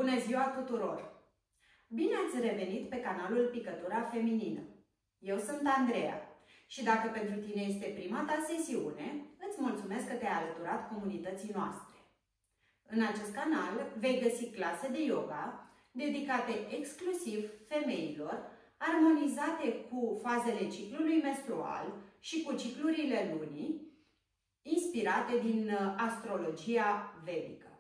Bună ziua tuturor! Bine ați revenit pe canalul Picătura Feminină. Eu sunt Andreea și dacă pentru tine este prima ta sesiune, îți mulțumesc că te-ai alăturat comunității noastre. În acest canal vei găsi clase de yoga dedicate exclusiv femeilor, armonizate cu fazele ciclului menstrual și cu ciclurile lunii, inspirate din astrologia vedică.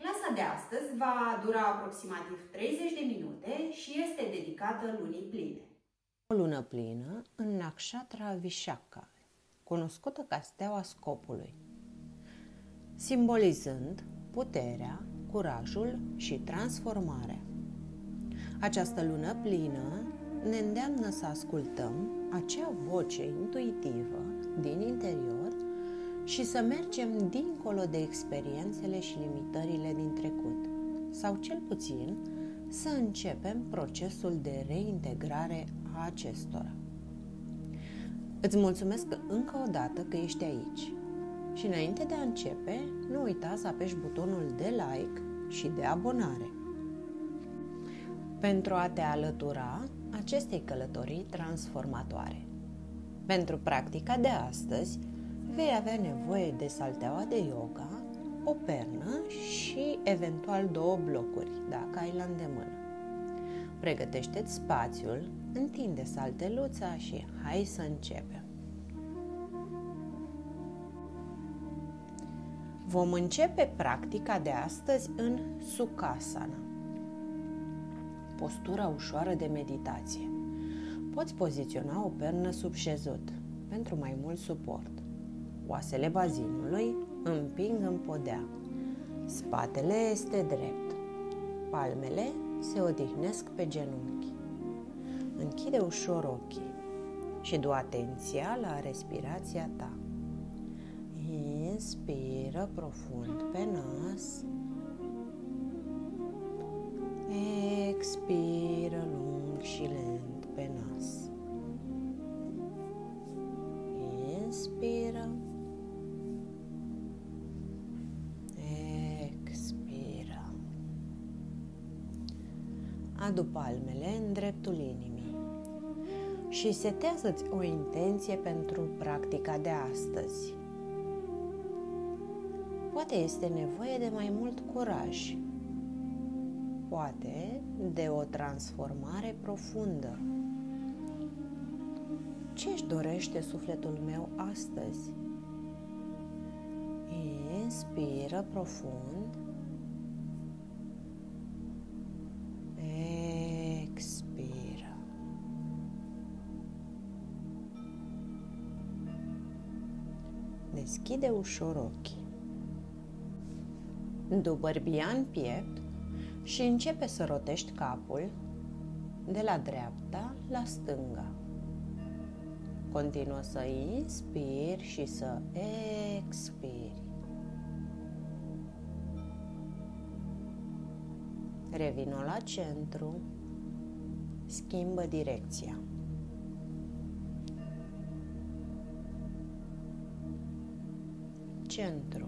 Clasa de astăzi va dura aproximativ 30 de minute și este dedicată lunii pline. O lună plină în Nakshatra Vishakha, cunoscută ca steaua scopului, simbolizând puterea, curajul și transformarea. Această lună plină ne îndeamnă să ascultăm acea voce intuitivă din interior și să mergem dincolo de experiențele și limitările din trecut, sau cel puțin să începem procesul de reintegrare a acestora. Îți mulțumesc încă o dată că ești aici și înainte de a începe, nu uita să apeși butonul de like și de abonare pentru a te alătura acestei călătorii transformatoare. Pentru practica de astăzi, vei avea nevoie de salteaua de yoga, o pernă și eventual 2 blocuri, dacă ai la îndemână. Pregătește-ți spațiul, întinde salteluța și hai să începem. Vom începe practica de astăzi în Sukhasana, postura ușoară de meditație. Poți poziționa o pernă sub șezut pentru mai mult suport. Oasele bazinului împing în podea. Spatele este drept. Palmele se odihnesc pe genunchi. Închide ușor ochii și du atenția la respirația ta. Inspiră profund pe nas. Expiră lung și lent pe nas. Inspiră. Expiră. Adu palmele în dreptul inimii și setează-ți o intenție pentru practica de astăzi. Poate este nevoie de mai mult curaj, poate de o transformare profundă. Ce își dorește sufletul meu astăzi? Inspiră profund. Expiră. Deschide ușor ochii. Du bărbia în piept și începe să rotești capul de la dreapta la stânga. Continuă să inspiri și să expiri. Revino la centru, schimbă direcția. Centru.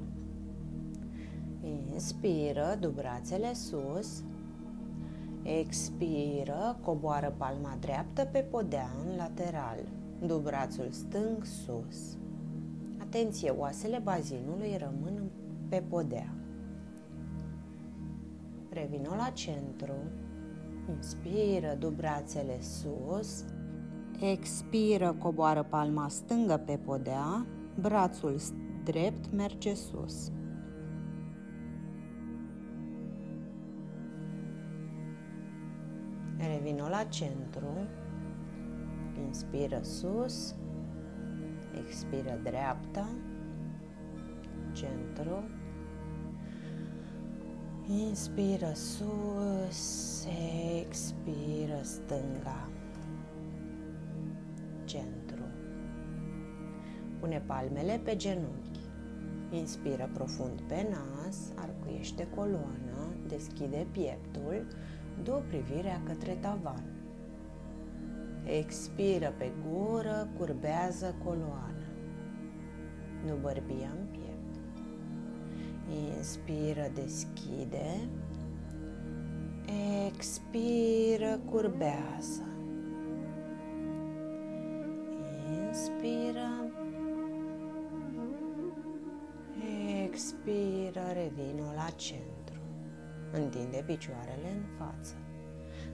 Inspiră, du brațele sus. Expiră, coboară palma dreaptă pe podea în lateral. Du brațul stâng sus. Atenție, oasele bazinului rămân pe podea. Revino la centru. Inspiră, du brațele sus. Expiră, coboară palma stângă pe podea. Brațul drept merge sus. Revino la centru. Inspiră sus. Expiră dreapta. Centru. Inspiră sus. Expiră stânga. Centru. Pune palmele pe genunchi. Inspiră profund pe nas. Arcuiește coloana. Deschide pieptul. Du privirea către tavan. Expiră pe gură, curbează coloana. Nu bărbia în piept. Inspiră, deschide, Expiră, curbează. Inspiră. Expiră, revină la centru. Întinde picioarele în față.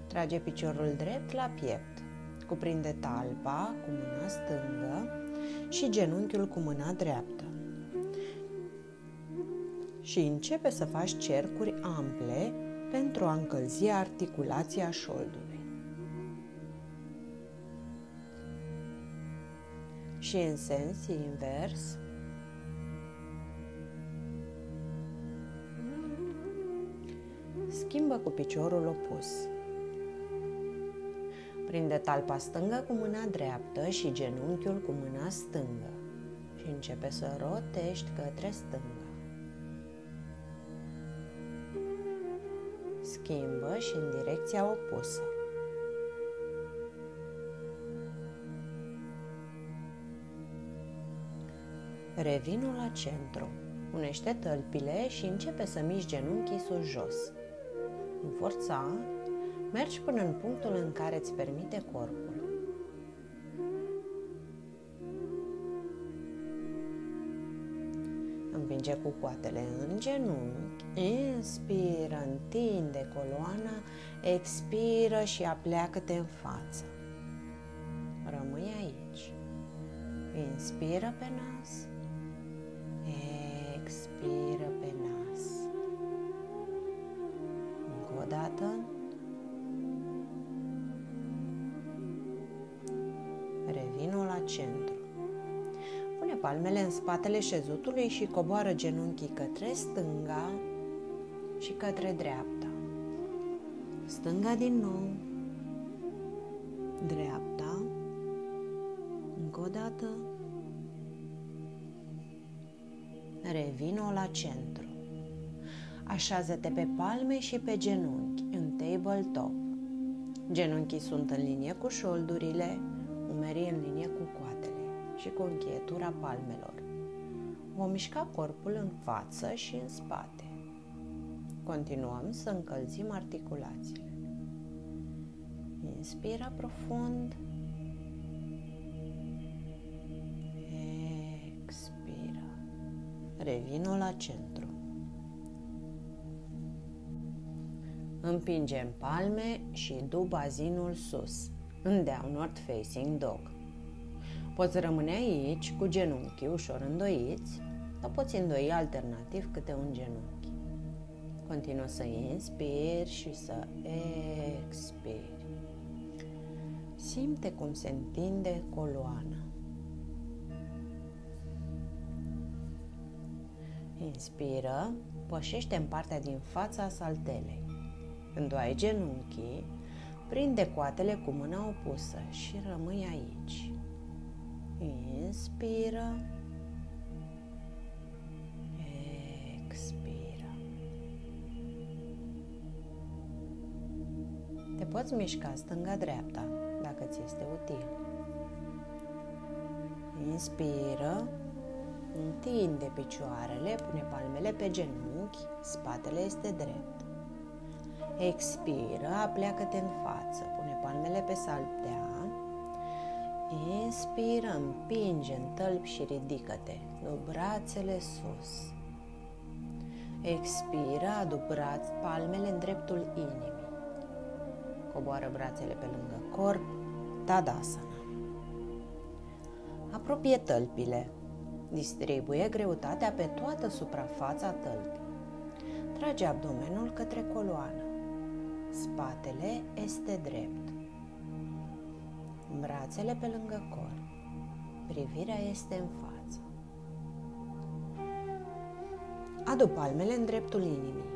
Trage piciorul drept la piept. Cuprinde talpa cu mâna stângă și genunchiul cu mâna dreaptă. Și începe să faci cercuri ample pentru a încălzi articulația șoldului. Și în sens invers, schimbă cu piciorul opus. Prinde talpa stângă cu mâna dreaptă și genunchiul cu mâna stângă și începe să rotești către stânga. Schimbă și în direcția opusă. Revino la centru. Unește tălpile și începe să miști genunchii sus-jos. Nu forța, mergi până în punctul în care îți permite corpul. Împinge cu coatele în genunchi, inspiră, întinde coloana, expiră și apleacă-te în față. Rămâi aici. Inspiră pe nas, expiră pe nas. Încă o dată. Revino la centru. Pune palmele în spatele șezutului și coboară genunchii către stânga și către dreapta. Stânga din nou, dreapta, încă o dată. Revino la centru. Așează-te pe palme și pe genunchi, în tabletop. Genunchii sunt în linie cu șoldurile, umerii în linie cu coatele și cu încheietura palmelor. Vom mișca corpul în față și în spate. Continuăm să încălzim articulațiile. Inspiră profund. Expiră. Revino la centru. Împingem palme și du bazinul sus, în downward facing dog. Poți rămâne aici cu genunchii ușor îndoiți, sau poți îndoi alternativ câte un genunchi. Continuă să inspiri și să expiri. Simte cum se întinde coloana. Inspiră, pășește în partea din fața saltelei. Când ai genunchii, prinde coatele cu mâna opusă și rămâi aici. Inspiră, expiră. Te poți mișca stânga-dreapta, dacă ți este util. Inspiră, întinde picioarele, pune palmele pe genunchi, spatele este drept. Expiră, apleacă-te în față, pune palmele pe saltea. Inspiră, împinge în tălpi și ridică-te, du brațele sus. Expiră, adu palmele în dreptul inimii. Coboară brațele pe lângă corp, Tadasana. Apropie tălpile. Distribuie greutatea pe toată suprafața tălpii. Trage abdomenul către coloană. Spatele este drept. Brațele pe lângă corp. Privirea este în față. Adu palmele în dreptul inimii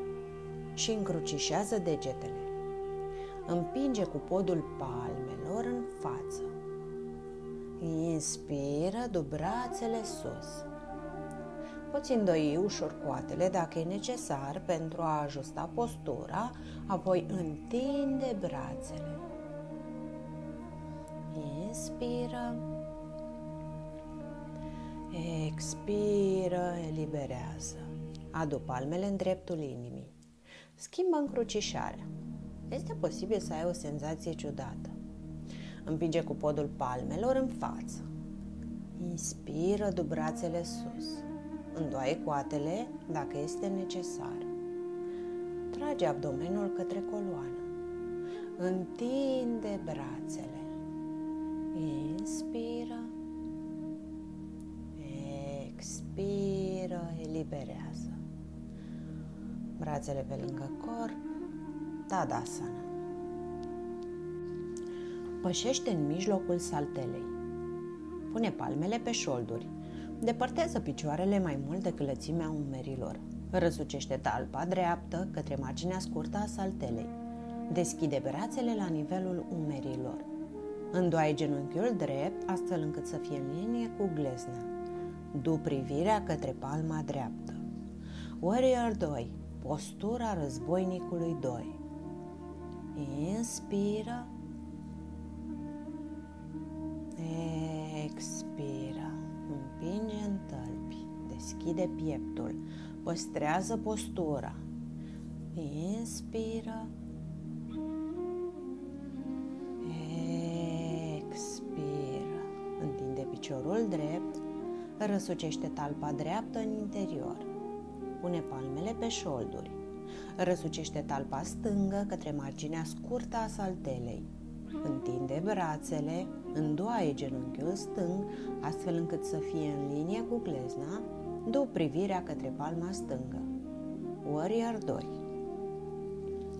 și încrucișează degetele. Împinge cu podul palmelor în față. Inspiră, du brațele sus. Poți îndoi ușor coatele dacă e necesar pentru a ajusta postura, apoi întinde brațele. Inspiră, expiră, eliberează. Adu palmele în dreptul inimii. Schimbă încrucișarea. este posibil să ai o senzație ciudată. Împinge cu podul palmelor în față. Inspiră, du brațele sus. Îndoaie coatele dacă este necesar. Trage abdomenul către coloană. Întinde brațele. Inspiră. Expiră, eliberează. Brațele pe lângă corp. Tadasana. Pășește în mijlocul saltelei. Pune palmele pe șolduri. Depărtează picioarele mai mult decât lățimea umerilor. Răsucește talpa dreaptă către marginea scurtă a saltelei. Deschide brațele la nivelul umerilor. Îndoaie genunchiul drept, astfel încât să fie în linie cu glezna. Du privirea către palma dreaptă. Warrior 2. Postura războinicului 2. Inspiră. Expiră. Împinge în tălpi. Deschide pieptul. Păstrează postura. Inspiră. Expiră. Întinde piciorul drept. Răsucește talpa dreaptă în interior. Pune palmele pe șolduri. Răsucește talpa stângă către marginea scurtă a saltelei. Întinde brațele, îndoaie genunchiul stâng, astfel încât să fie în linie cu glezna. Du privirea către palma stângă. Warrior 2.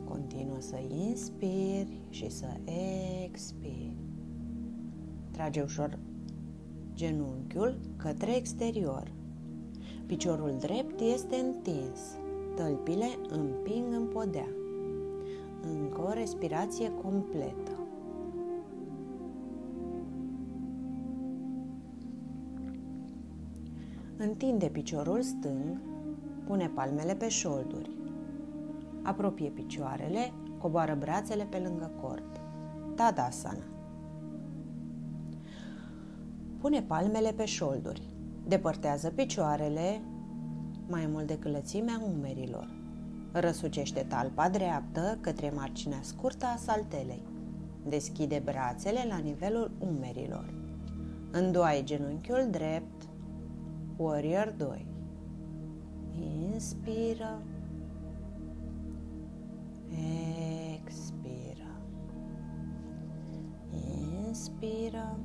Continuă să inspiri și să expiri. Trage ușor genunchiul către exterior. Piciorul drept este întins. Tălpile împing în podea. Încă o respirație completă. Întinde piciorul stâng, pune palmele pe șolduri. Apropie picioarele, coboară brațele pe lângă corp. Tadasana. Pune palmele pe șolduri. Depărtează picioarele mai mult decât lățimea umerilor. Răsucește talpa dreaptă către marginea scurtă a saltelei. Deschide brațele la nivelul umerilor. Îndoaie genunchiul drept. Warrior 2. Inspiră. Expiră. Inspiră.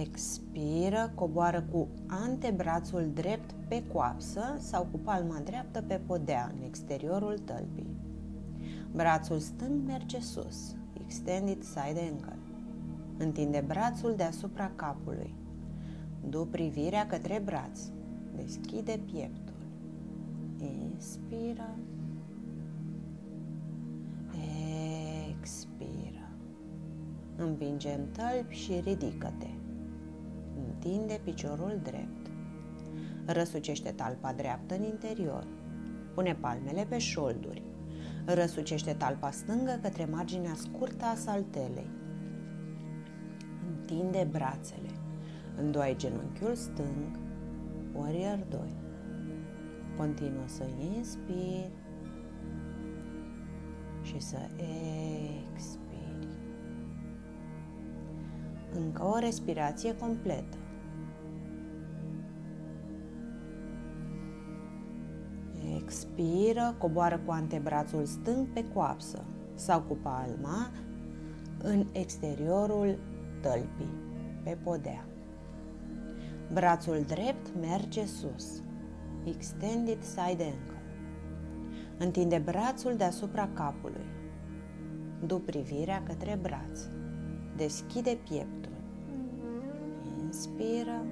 Expiră, coboară cu antebrațul drept pe coapsă sau cu palma dreaptă pe podea în exteriorul tălpii. Brațul stâng merge sus, extended side angle. Întinde brațul deasupra capului. Du privirea către braț. Deschide pieptul. Inspiră. Expiră. Împinge în tălpi și ridică-te. Întinde piciorul drept. Răsucește talpa dreaptă în interior. Pune palmele pe șolduri. Răsucește talpa stângă către marginea scurtă a saltelei. Întinde brațele. Îndoaie genunchiul stâng. Warrior 2. Continuă să inspiri și să expiri. Încă o respirație completă. Expiră, coboară cu antebrațul stâng pe coapsă sau cu palma în exteriorul tălpii, pe podea. Brațul drept merge sus. Extended side angle. Întinde brațul deasupra capului. Du privirea către braț. Deschide pieptul. Inspiră.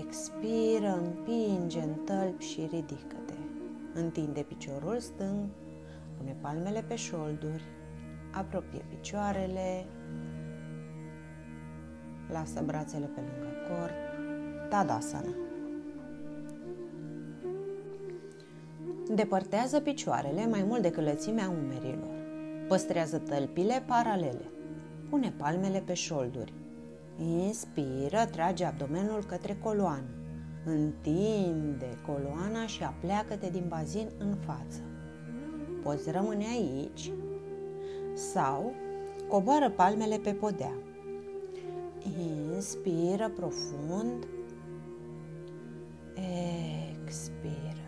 Expiră, împinge în tălpi și ridică-te. Întinde piciorul stâng. Pune palmele pe șolduri. Apropie picioarele. Lasă brațele pe lângă corp. Tadasana. Depărtează picioarele mai mult decât lățimea umerilor. Păstrează tălpile paralele. Pune palmele pe șolduri. Inspiră, trage abdomenul către coloană. Întinde coloana și apleacă-te din bazin în față. Poți rămâne aici sau coboară palmele pe podea. Inspiră profund. Expiră.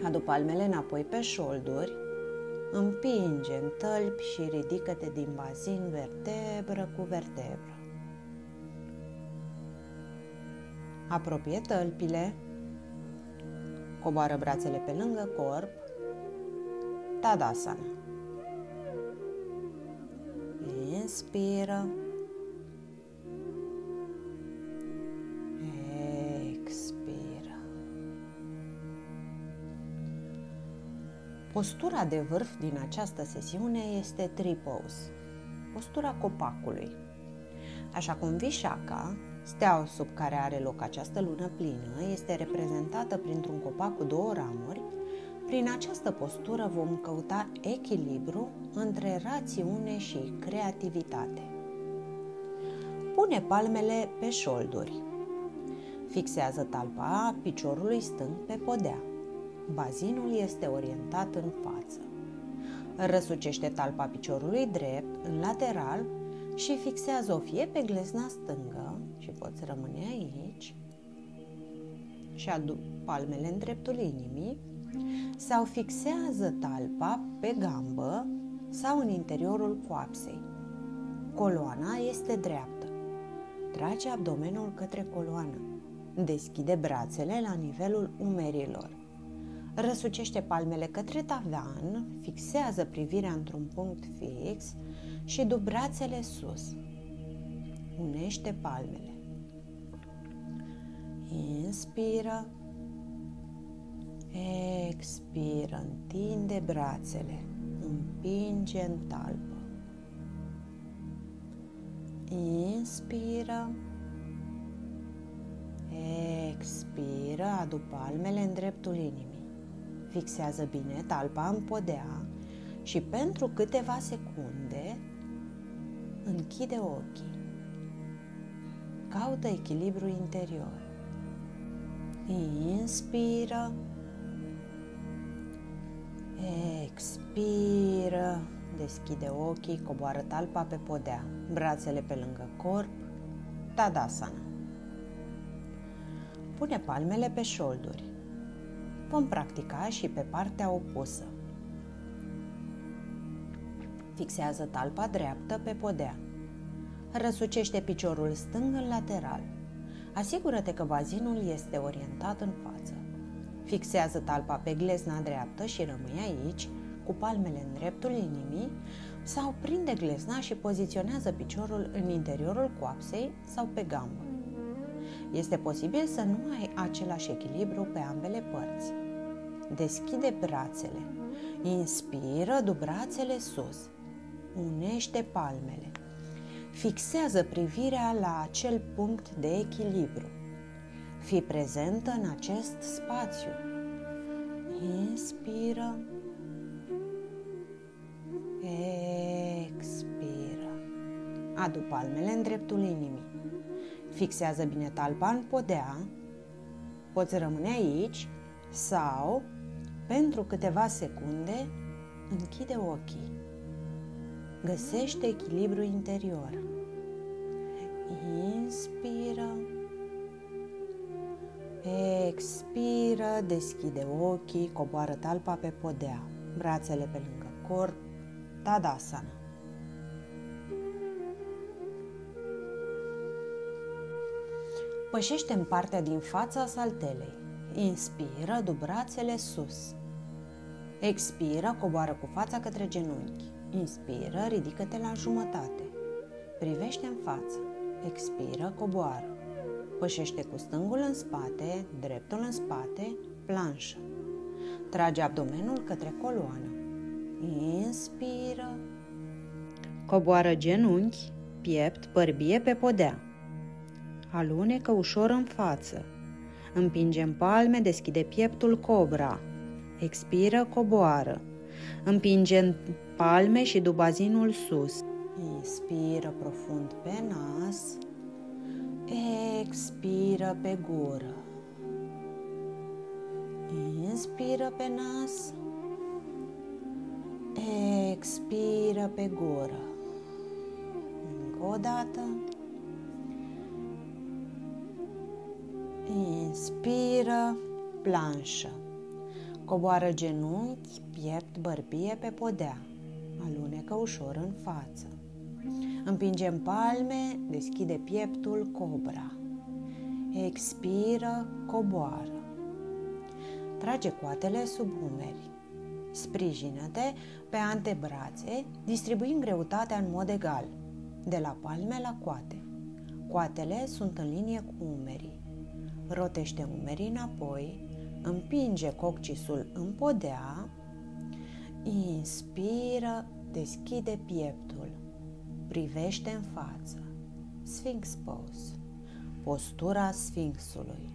Adu palmele înapoi pe șolduri. Împinge în tălpi și ridică-te din bazin vertebră cu vertebră. Apropie tălpile. Coboară brațele pe lângă corp. Tadasana. Inspiră. Expiră. Postura de vârf din această sesiune este tree pose, postura copacului. Așa cum Vishaka, steaua sub care are loc această lună plină, este reprezentată printr-un copac cu două ramuri, prin această postură vom căuta echilibru între rațiune și creativitate. Pune palmele pe șolduri. Fixează talpa piciorului stâng pe podea. Bazinul este orientat în față. Răsucește talpa piciorului drept în lateral și fixează-o fie pe glezna stângă și poți rămâne aici și adu palmele în dreptul inimii, sau fixează talpa pe gambă sau în interiorul coapsei. Coloana este dreaptă. Trage abdomenul către coloană. Deschide brațele la nivelul umerilor. Răsucește palmele către tavan, fixează privirea într-un punct fix și du brațele sus. Unește palmele. Inspiră. Expiră, întinde brațele, împinge în talpă. Inspiră. Expiră, adu palmele în dreptul inimii. Fixează bine talpa în podea și pentru câteva secunde închide ochii. Caută echilibru interior. Inspiră. Expiră. Deschide ochii, coboară talpa pe podea, brațele pe lângă corp, Tadasana. Pune palmele pe șolduri. Vom practica și pe partea opusă. Fixează talpa dreaptă pe podea. Răsucește piciorul stâng în lateral. Asigură-te că bazinul este orientat în față. Fixează talpa pe glezna dreaptă și rămâi aici, cu palmele în dreptul inimii, sau prinde glezna și poziționează piciorul în interiorul coapsei sau pe gambă. Este posibil să nu ai același echilibru pe ambele părți. Deschide brațele. Inspiră, du brațele sus. Unește palmele. Fixează privirea la acel punct de echilibru. Fii prezentă în acest spațiu. Inspiră. Expiră. Adu palmele în dreptul inimii. Fixează bine talpa în podea. Poți rămâne aici sau, pentru câteva secunde, închide ochii. Găsește echilibru interior. Inspiră. Expiră, deschide ochii, coboară talpa pe podea, brațele pe lângă corp, Tadasana. Pășește în partea din fața saltelei. Inspiră, du brațele sus. Expiră, coboară cu fața către genunchi. Inspiră, ridică-te la jumătate. Privește în față. Expiră, coboară. Pășește cu stângul în spate, dreptul în spate, planșă. Trage abdomenul către coloană. Inspiră. Coboară genunchi, piept, bărbie pe podea. Alunecă ușor în față. Împinge în palme, deschide pieptul cobra. Expiră, coboară. Împinge în palme și du bazinul sus. Inspiră profund pe nas. Expiră pe gură. Inspiră pe nas. Expiră pe gură. Încă o dată. Inspiră, planșă. Coboară genunchi, piept, bărbie pe podea. Alunecă ușor în față. Împingem palme, deschide pieptul, cobra. Expiră, coboară. Trage coatele sub umeri. Sprijină-te pe antebrațe, distribuind greutatea în mod egal, de la palme la coate. Coatele sunt în linie cu umerii. Rotește umerii înapoi, împinge coccisul în podea, inspiră, deschide pieptul, privește în față. Sphinx pose, postura sfinxului.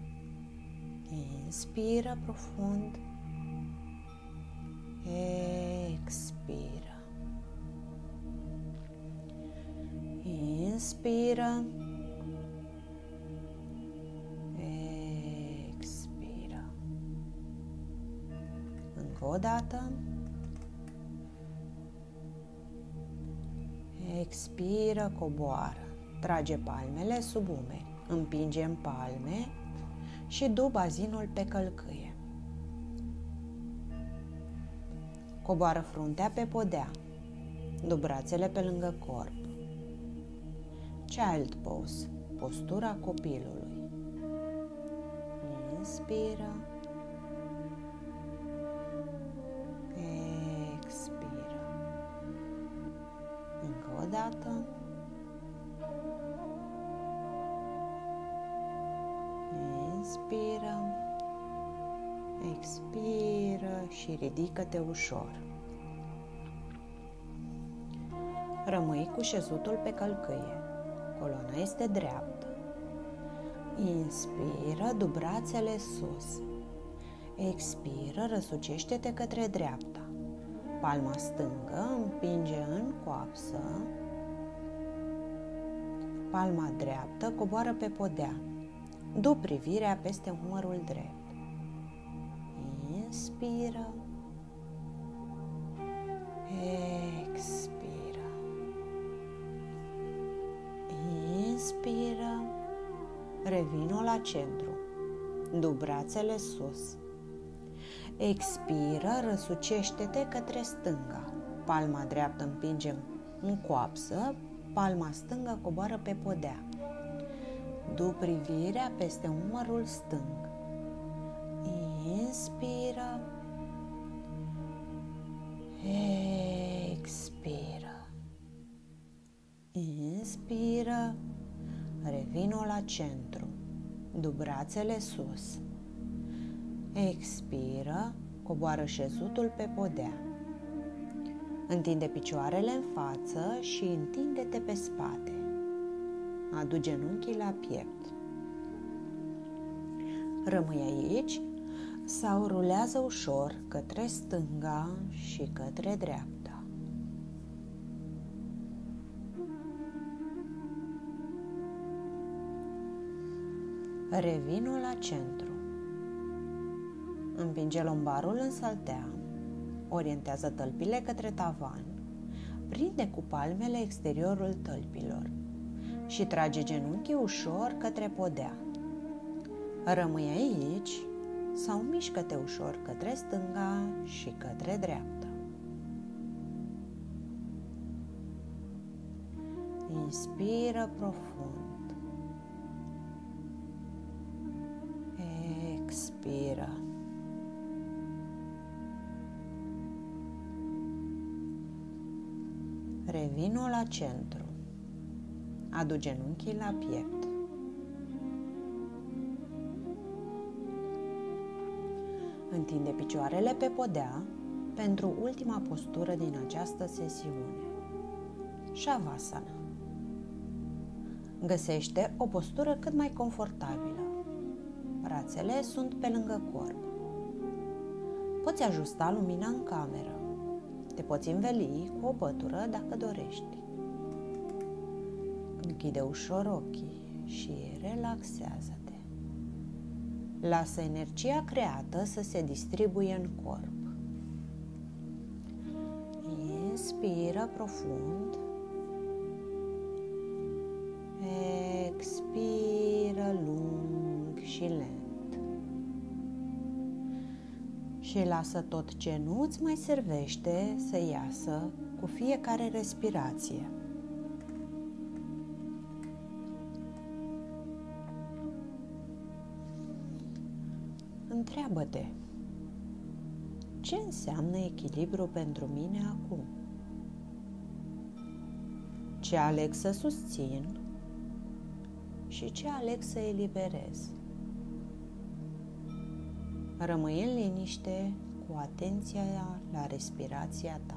Inspiră profund, expiră. Inspiră, expiră. Încă o dată. Expiră, coboară. Trage palmele sub umeri. Împinge în palme și du bazinul pe călcâie. Coboară fruntea pe podea. Du brațele pe lângă corp. Child pose, postura copilului. Inspiră. Expiră. Încă o dată. Inspiră. Expiră și ridică-te ușor. Rămâi cu șezutul pe călcâie. Coloana este dreaptă. Inspiră, du brațele sus. Expiră, răsucește-te către dreapta. Palma stângă împinge în coapsă. Palma dreaptă coboară pe podea. Du privirea peste umărul drept. Inspiră. Expiră. Inspiră. Revino la centru. Du brațele sus. Expiră, răsucește-te către stânga. Palma dreaptă împinge în coapsă, palma stângă coboară pe podea. Du privirea peste umărul stâng. Inspiră. Expiră. Inspiră. Revino la centru. Du brațele sus. Expiră. Coboară șezutul pe podea. Întinde picioarele în față și întinde-te pe spate. Adu genunchii la piept. Rămâi aici sau rulează ușor către stânga și către dreapta. Revino la centru. Împinge lombarul în saltea, orientează tălpile către tavan, prinde cu palmele exteriorul tălpilor și trage genunchii ușor către podea. Rămâi aici sau mișcă-te ușor către stânga și către dreapta. Inspiră profund. Expiră. Revino la centru. Adu genunchii la piept. Întinde picioarele pe podea pentru ultima postură din această sesiune. Shavasana. Găsește o postură cât mai confortabilă. Brațele sunt pe lângă corp. Poți ajusta lumina în cameră. Te poți înveli cu o pătură dacă dorești. Închide ușor ochii și relaxează-te. Lasă energia creată să se distribuie în corp. Inspiră profund. Expiră lung și lent. Și lasă tot ce nu îți mai servește să iasă cu fiecare respirație. Întreabă-te: ce înseamnă echilibru pentru mine acum? Ce aleg să susțin și ce aleg să eliberez? Rămâi în liniște cu atenția la respirația ta.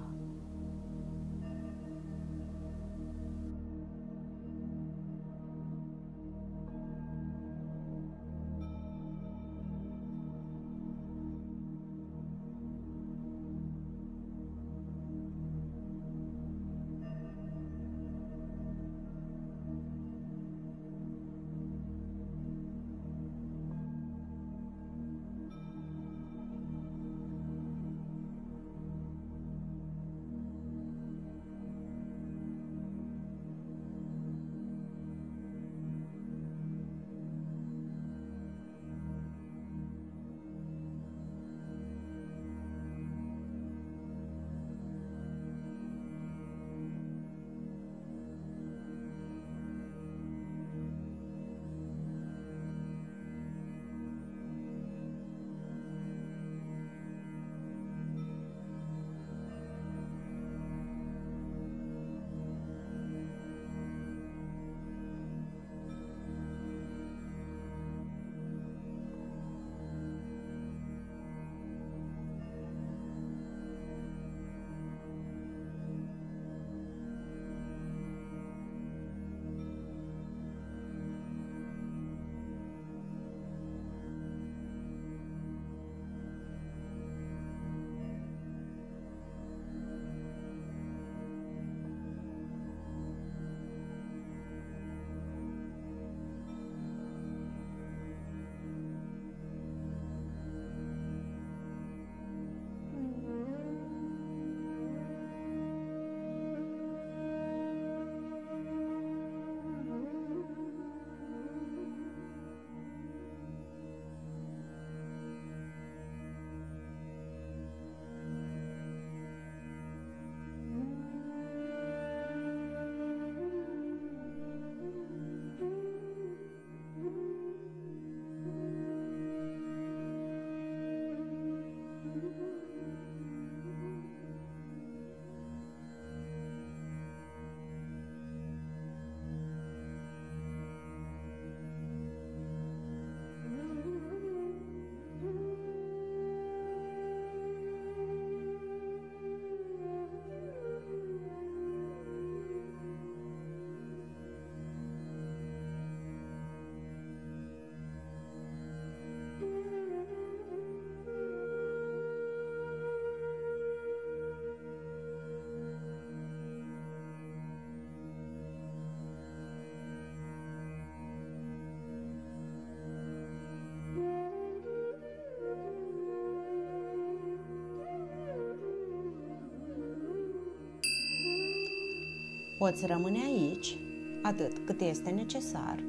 Poți rămâne aici atât cât este necesar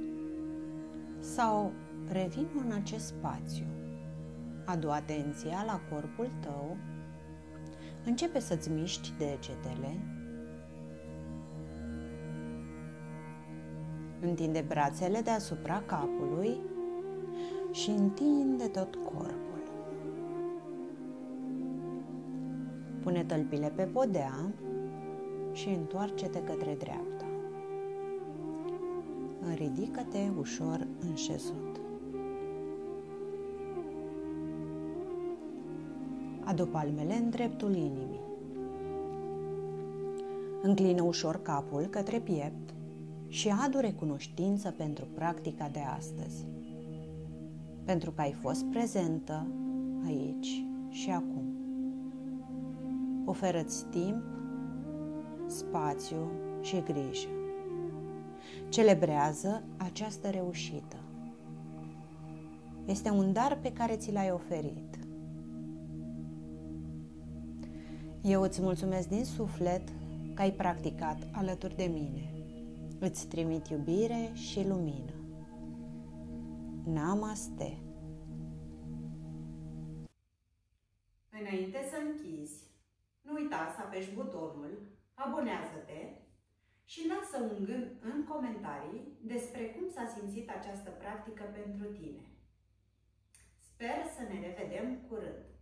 sau revin în acest spațiu. Adu atenția la corpul tău, începe să-ți miști degetele, întinde brațele deasupra capului și întinde tot corpul. Pune tălpile pe podea și întoarce-te către dreapta. Ridică-te ușor înșezut. Adu palmele în dreptul inimii. Înclină ușor capul către piept și adu recunoștință pentru practica de astăzi, pentru că ai fost prezentă aici și acum. Oferă-ți timp, spațiu și grijă. Celebrează această reușită. Este un dar pe care ți l-ai oferit. Eu îți mulțumesc din suflet că ai practicat alături de mine. Îți trimit iubire și lumină. Namaste! Înainte să închizi, nu uita să apeși butonul abonează-te și lasă un gând în comentarii despre cum s-a simțit această practică pentru tine. Sper să ne revedem curând!